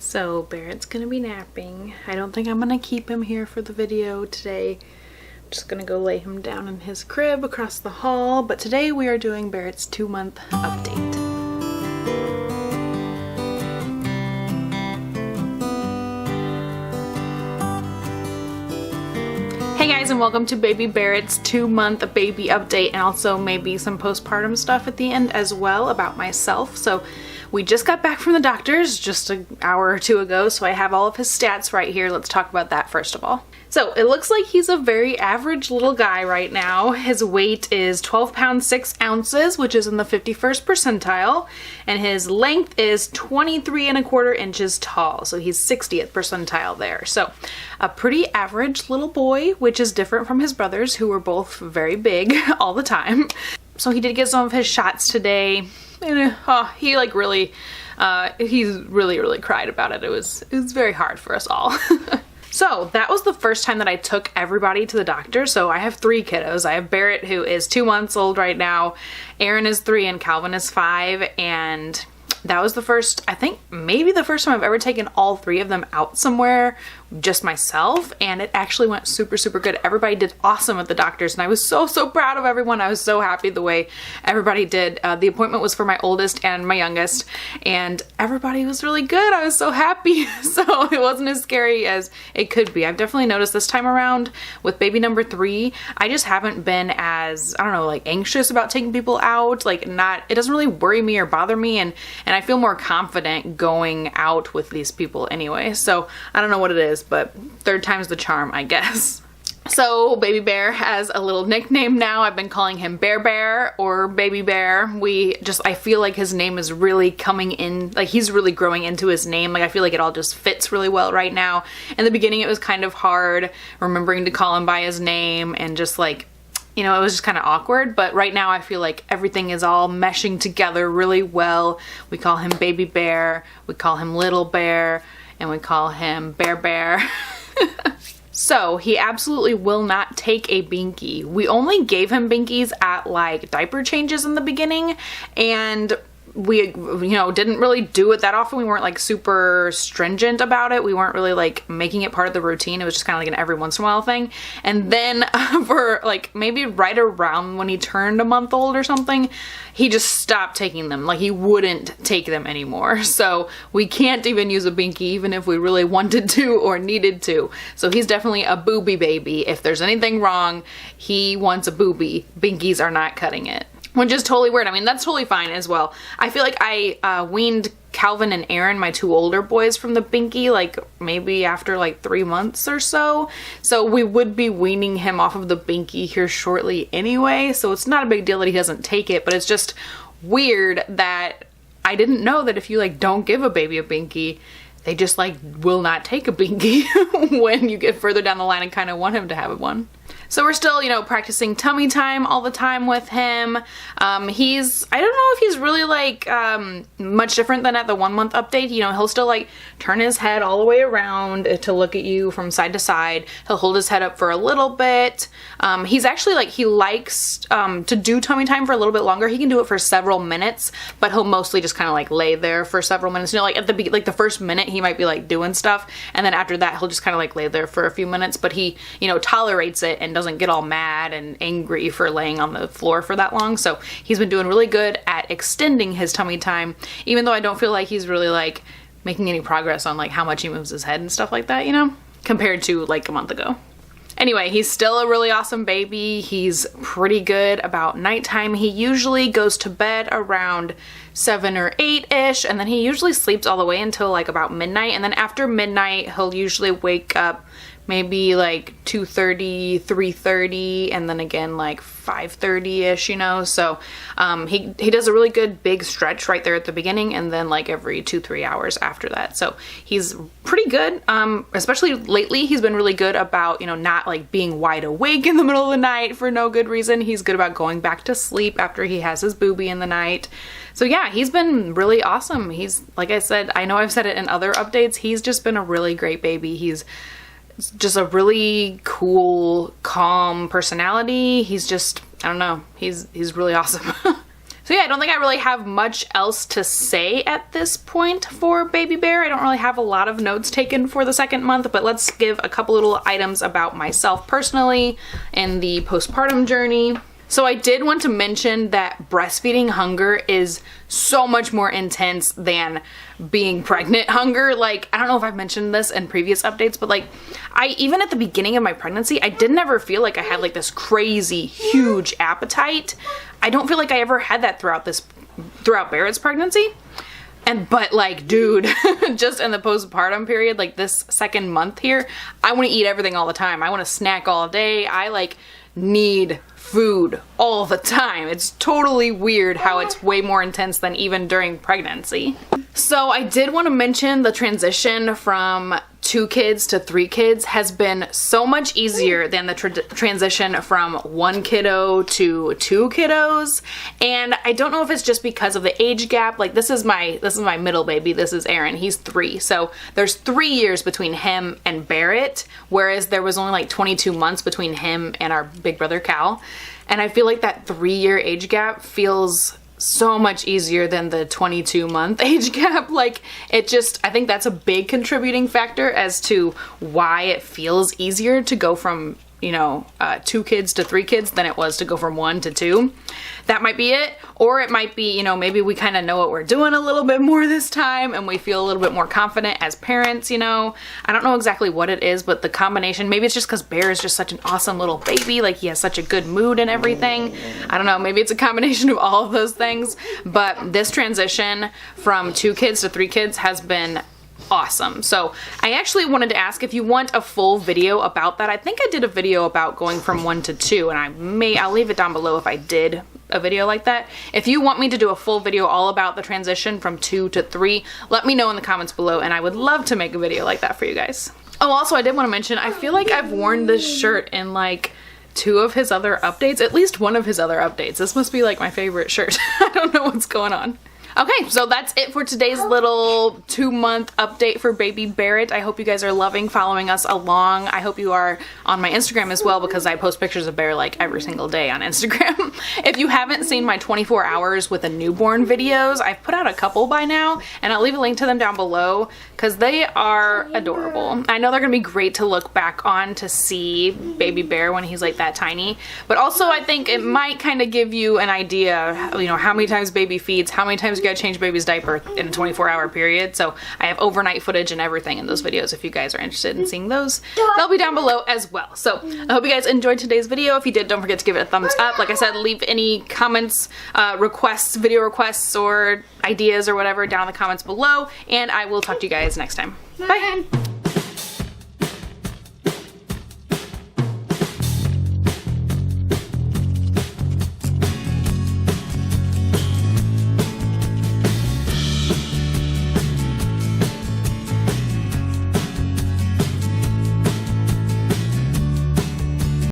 So Barrett's gonna be napping. I don't think I'm gonna keep him here for the video today. I'm just gonna go lay him down in his crib across the hall. But today we are doing Barrett's 2-month update. Hey guys, and welcome to baby Barrett's 2-month baby update, and also maybe some postpartum stuff at the end as well about myself. So we just got back from the doctors just an hour or two ago, so I have all of his stats right here. Let's talk about that first of all. So it looks like he's a very average little guy right now. His weight is 12 pounds 6 ounces, which is in the 51st percentile, and his length is 23¼ inches tall, so he's 60th percentile there. So a pretty average little boy, which is different from his brothers, who were both very big all the time. So he did get some of his shots today. And, he really cried about it. It was very hard for us all. So that was the first time that I took everybody to the doctor. So I have 3 kiddos. I have Barret, who is 2 months old right now. Aaron is 3 and Calvin is 5. And that was the first, I think maybe the first time I've ever taken all 3 of them out somewhere just myself, and it actually went super good. Everybody did awesome at the doctor's, and I was so proud of everyone. I was so happy the way everybody did. The appointment was for my oldest and my youngest, and everybody was really good. I was so happy. So it wasn't as scary as it could be. I've definitely noticed this time around with baby number 3, I just haven't been as, I don't know, like anxious about taking people out. Like it doesn't really worry me or bother me, and I feel more confident going out with these people anyway. So I don't know what it is, but 3rd time's the charm, I guess. So baby Bear has a little nickname now. I've been calling him Bear Bear or Baby Bear. I feel like his name is really coming in, like he's really growing into his name. Like I feel like it all just fits really well right now. In the beginning it was kind of hard remembering to call him by his name, and just like, you know, it was just kind of awkward, but right now I feel like everything is all meshing together really well. We call him Baby Bear, we call him Little Bear, and we call him Bear Bear. So he absolutely will not take a binky. We only gave him binkies at like diaper changes in the beginning, and we, didn't really do it that often. We weren't like super stringent about it. We weren't really like making it part of the routine. It was just kind of like an every once in a while thing. And then for like maybe right around when he turned a month old or something, he just stopped taking them. Like he wouldn't take them anymore. So we can't even use a binky even if we really wanted to or needed to. So he's definitely a booby baby. If there's anything wrong, he wants a booby. Binkies are not cutting it. Which is totally weird. I mean, that's totally fine as well. I feel like I weaned Calvin and Aaron, my 2 older boys, from the binky like maybe after like 3 months or so. So we would be weaning him off of the binky here shortly anyway. So it's not a big deal that he doesn't take it, but it's just weird that I didn't know that if you like don't give a baby a binky, they just like will not take a binky when you get further down the line and kind of want him to have one. So we're still, practicing tummy time all the time with him. I don't know if he's really like much different than at the 1-month update. He'll still like turn his head all the way around to look at you from side to side. He'll hold his head up for a little bit. He's actually like, he likes to do tummy time for a little bit longer. He can do it for several minutes, but he'll mostly just kind of like lay there for several minutes. Like at the first minute he might be like doing stuff, and then after that he'll just kind of like lay there for a few minutes, but he, tolerates it and doesn't get all mad and angry for laying on the floor for that long. So he's been doing really good at extending his tummy time, even though I don't feel like he's really like making any progress on like how much he moves his head and stuff like that, compared to like a month ago. Anyway, he's still a really awesome baby. He's pretty good about nighttime. He usually goes to bed around 7 or 8-ish, and then he usually sleeps all the way until like about midnight. And then after midnight, he'll usually wake up maybe like 2:30, 3:30, and then again like 5:30-ish, so he does a really good big stretch right there at the beginning, and then like every 2-3 hours after that. So he's pretty good. Especially lately he's been really good about not like being wide awake in the middle of the night for no good reason. He's good about going back to sleep after he has his boobie in the night. So yeah, he's been really awesome. He's, like I said, I know I've said it in other updates, he's just been a really great baby. He's just a really cool, calm personality. He's just, I don't know, he's really awesome. So yeah, I don't think I really have much else to say at this point for Baby Bear. I don't really have a lot of notes taken for the second month, but let's give a couple little items about myself personally in the postpartum journey. So I did want to mention that breastfeeding hunger is so much more intense than being pregnant hunger. Like, I don't know if I've mentioned this in previous updates, but like, even at the beginning of my pregnancy, I didn't ever feel like I had like this crazy huge appetite. I don't feel like I ever had that throughout Barrett's pregnancy. But like, dude, just in the postpartum period, like this second month here, I want to eat everything all the time. I want to snack all day. I like need food all the time. It's totally weird how it's way more intense than even during pregnancy. So I did want to mention the transition from 2 kids to 3 kids has been so much easier than the transition from 1 kiddo to 2 kiddos. And I don't know if it's just because of the age gap. Like this is my middle baby. This is Aaron. He's 3. So there's 3 years between him and Barret, whereas there was only like 22 months between him and our big brother Cal. And I feel like that 3-year age gap feels so much easier than the 22-month age gap. Like it just, I think that's a big contributing factor as to why it feels easier to go from, you know, 2 kids to 3 kids than it was to go from 1 to 2. That might be it. Or it might be, you know, maybe we kind of know what we're doing a little bit more this time and we feel a little bit more confident as parents, you know. I don't know exactly what it is, but the combination, maybe it's just because Bear is just such an awesome little baby. Like he has such a good mood and everything. I don't know, maybe it's a combination of all of those things. But this transition from 2 kids to 3 kids has been awesome. So I actually wanted to ask if you want a full video about that. I think I did a video about going from 1 to 2, and I'll leave it down below if I did a video like that. If you want me to do a full video all about the transition from 2 to 3, let me know in the comments below and I would love to make a video like that for you guys. Oh, also I did want to mention, I feel like I've worn this shirt in like 2 of his other updates, at least one of his other updates. This must be like my favorite shirt. I don't know what's going on. Okay, so that's it for today's little 2-month update for baby Barret. I hope you guys are loving following us along. I hope you are on my Instagram as well because I post pictures of Bear like every single day on Instagram. If you haven't seen my 24 hours with a newborn videos, I've put out a couple by now and I'll leave a link to them down below because they are adorable. I know they're gonna be great to look back on to see baby Bear when he's like that tiny, but also I think it might kind of give you an idea, you know, how many times baby feeds, how many times you gotta change baby's diaper in a 24-hour period. So I have overnight footage and everything in those videos. If you guys are interested in seeing those, they'll be down below as well. So I hope you guys enjoyed today's video. If you did, don't forget to give it a thumbs up. Like I said, leave any comments, requests, video requests, or ideas or whatever down in the comments below, and I will talk to you guys next time. Bye!